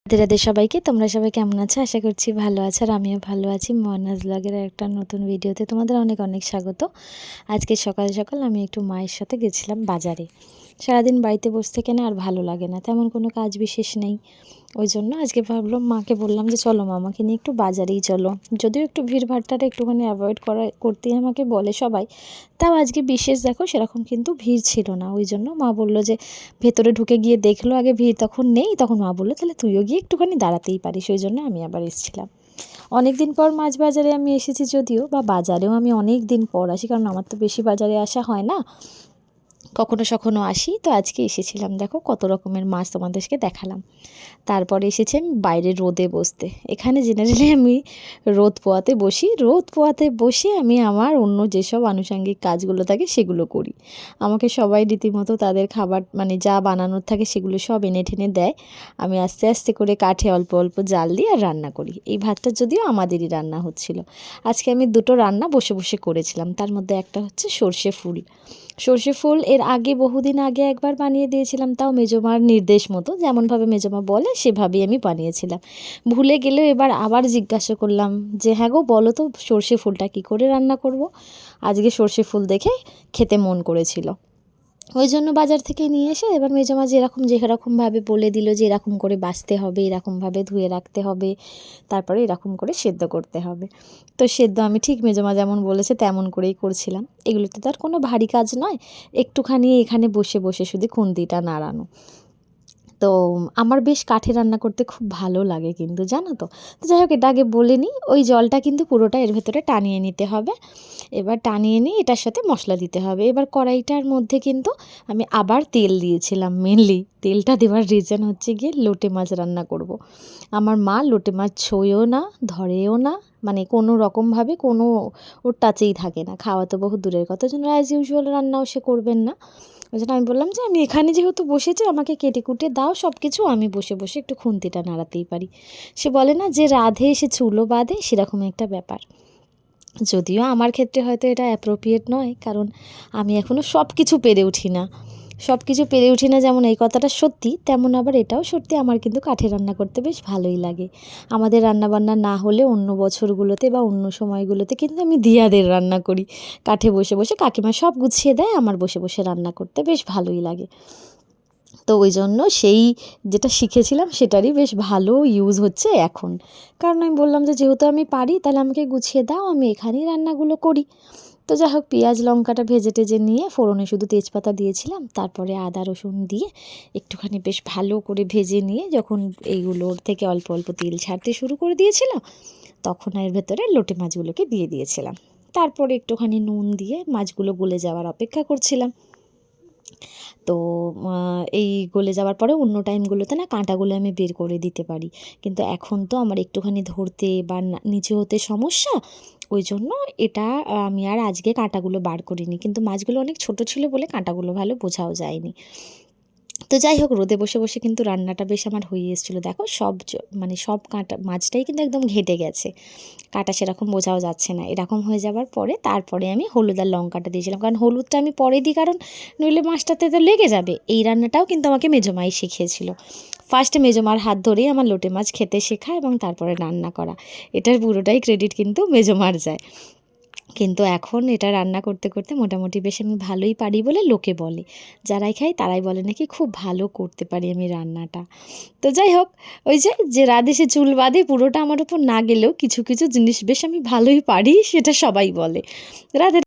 রাধে রাধে সবাইকে। তোমরা সবাই কেমন আছো? আশা করছি ভালো আছো, আর আমিও ভালো আছি। মনাজ ব্লগের একটা নতুন ভিডিওতে তোমাদের অনেক অনেক স্বাগত। আজকে সকাল সকাল আমি একটু মায়ের সাথে গেছিলাম বাজারে। সারাদিন বাড়িতে বসে থেকে না আর ভালো লাগে না, তেমন কোনো কাজ বিশেষ নেই। ওই জন্য আজকে ভাবলাম, মাকে বললাম যে চলো মামাকে নিয়ে একটু বাজারেই চলো। যদিও একটু ভিড়ভাট্টাটা একটুখানি অ্যাভয়েড করতেই আমাকে বলে সবাই, তাও আজকে বিশেষ দেখো সেরকম কিন্তু ভিড় ছিল না। ওই জন্য মা বললো যে ভেতরে ঢুকে গিয়ে দেখলো আগে, ভিড় তখন নেই। তখন মা বললো তাহলে তুইও গিয়ে একটুখানি দাঁড়াতেই পারিস। ওই জন্য আমি আবার এসেছিলাম। অনেক দিন পর মাছ বাজারে আমি এসেছি যদিও, বা বাজারেও আমি অনেক দিন পর আসি, কারণ আমার তো বেশি বাজারে আসা হয় না, কখনো সখনো আসি। তো আজকে এসেছিলাম, দেখো কত রকমের মাছ তোমাদেরকে দেখালাম। তারপরে এসেছি আমি বাইরে রোদে বসতে। এখানে জেনারেলি আমি রোদ পোয়াতে বসি। রোদ পোয়াতে বসে আমি আমার অন্য যেসব আনুষঙ্গিক কাজগুলো থাকে সেগুলো করি। আমাকে সবাই রীতিমতো তাদের খাবার মানে যা বানানোর থাকে সেগুলো সব এনে ঠেনে দেয়। আমি আস্তে আস্তে করে কাঠে অল্প অল্প জাল দিয়ে আর রান্না করি। এই ভাতটা যদিও আমাদেরই রান্না হচ্ছিল। আজকে আমি দুটো রান্না বসে বসে করেছিলাম। তার মধ্যে একটা হচ্ছে সর্ষে ফুল। সর্ষে ফুল এর আগে বহুদিন আগে একবার বানিয়ে দিয়েছিলাম, তাও মেজোমার নির্দেশ মতো, যেমনভাবে মেজোমা বলে সেভাবেই আমি বানিয়েছিলাম। ভুলে গেলেও এবার আবার জিজ্ঞাসা করলাম যে হ্যাঁ গো বলো তো সর্ষে ফুলটা কী করে রান্না করব। আজকে সর্ষে ফুল দেখে খেতে মন করেছিল, ওই জন্য বাজার থেকে নিয়ে এসে এবার মেজোমা যেরকমভাবে বলে দিল যে এরকম করে বাছতে হবে, এরকমভাবে ধুয়ে রাখতে হবে, তারপরে এরকম করে সেদ্ধ করতে হবে। তো সেদ্ধ আমি ঠিক মেজোমা যেমন বলেছে তেমন করেই করছিলাম। এগুলোতে তো আর কোনো ভারী কাজ নয়, একটুখানি এখানে বসে বসে শুধু খুন্তিটা নাড়ানো। তো আমার বেশ কাঠে রান্না করতে খুব ভালো লাগে কিন্তু, জানো তো। তো যাই হোক, এটা আগে বলে নিই, ওই জলটা কিন্তু পুরোটা এর ভেতরে টানিয়ে নিতে হবে। এবার টানিয়ে নিয়ে এটার সাথে মশলা দিতে হবে। এবার কড়াইটার মধ্যে কিন্তু আমি আবার তেল দিয়েছিলাম। মেনলি তেলটা দেওয়ার রিজন হচ্ছে গিয়ে লোটে মাছ রান্না করব। আমার মা লোটে মাছ ছোঁয়েও না, ধরেও না, মানে কোনো রকমভাবে কোনো ওর টাচেই থাকে না। খাওয়া তো বহু দূরের কথা, ওই জন্য অ্যাজ ইউজুয়াল রান্নাও সে করবেন না। ওই জন্য আমি বললাম যে আমি এখানে যেহেতু বসেছি আমাকে কেটে কুটে দাও সব কিছু, আমি বসে বসে একটু খুন্তিটা নাড়াতেই পারি। সে বলে না যে রাধে সে চুলো বাঁধে, সেরকম একটা ব্যাপার। যদিও আমার ক্ষেত্রে হয়তো এটা অ্যাপ্রোপ্রিয়েট নয়, কারণ আমি এখনও সব কিছু পেরে উঠি না। সব কিছু পেরে উঠি না যেমন এই কথাটা সত্যি, তেমন আবার এটাও সত্যি, আমার কিন্তু কাঠে রান্না করতে বেশ ভালোই লাগে। আমাদের রান্নাবান্না না হলে অন্য বছরগুলোতে বা অন্য সময়গুলোতে কিন্তু আমি দিয়াদের রান্না করি। কাঠে বসে বসে কাকিমা সব গুছিয়ে দেয়, আমার বসে বসে রান্না করতে বেশ ভালোই লাগে। তো ওই জন্য সেই যেটা শিখেছিলাম সেটারই বেশ ভালো ইউজ হচ্ছে এখন। কারণ আমি বললাম যে যেহেতু আমি পারি তাহলে আমাকে গুছিয়ে দাও, আমি এখানেই রান্নাগুলো করি। তো যাই হোক, পেঁয়াজ লঙ্কাটা ভেজে টেজে নিয়ে ফোড়নে শুধু তেজপাতা দিয়েছিলাম, তারপরে আদা রসুন দিয়ে একটুখানি বেশ ভালো করে ভেজে নিয়ে যখন এইগুলোর থেকে অল্প অল্প তেল ছাড়তে শুরু করে দিয়েছিল, তখন এর ভেতরে লোটে মাছগুলোকে দিয়ে দিয়েছিলাম। তারপরে একটুখানি নুন দিয়ে মাছগুলো গলে যাওয়ার অপেক্ষা করছিলাম। তো এই গলে যাওয়ার পরে অন্য টাইমগুলোতে না কাঁটাগুলো আমি বের করে দিতে পারি, কিন্তু এখন তো আমার একটুখানি ধরতে বা নিচে হতে সমস্যা। ওই জন্য এটা আমি আর আজকে কাঁটাগুলো বার করিনি, কিন্তু মাছগুলো অনেক ছোট ছিল বলে কাঁটাগুলো ভালো বোঝাও যায়নি। তো যাই হোক, রোদে বসে বসে কিন্তু রান্নাটা বেশ আমার হয়ে এসেছিলো। দেখো সব মানে সব কাঁটা মাছটাই কিন্তু একদম ঘেটে গেছে, কাঁটা সেরকম বোঝাও যাচ্ছে না। এরকম হয়ে যাওয়ার পরে তারপরে আমি হলুদ আর লঙ্কাটা দিয়েছিলাম, কারণ হলুদটা আমি পরে দিই, কারণ নইলে মাছটাতে তো লেগে যাবে। এই রান্নাটাও কিন্তু আমাকে মেজোমাই শিখিয়েছিল। ফার্স্টে মেজোমার হাত ধরেই আমার লোটে মাছ খেতে শেখা এবং তারপরে রান্না করা, এটার পুরোটাই ক্রেডিট কিন্তু মেজোমার যায়। কিন্তু এখন এটা রান্না করতে করতে মোটামুটি বেশ আমি ভালোই পারি বলে লোকে বলে, যারাই খায় তারাই বলে নাকি খুব ভালো করতে পারি আমি রান্নাটা। তো যাই হোক, ওই যে রাধে সে চুল বাঁধে পুরোটা আমার উপর না গেলেও কিছু কিছু জিনিস বেশ আমি ভালোই পারি, সেটা সবাই বলে। রাধে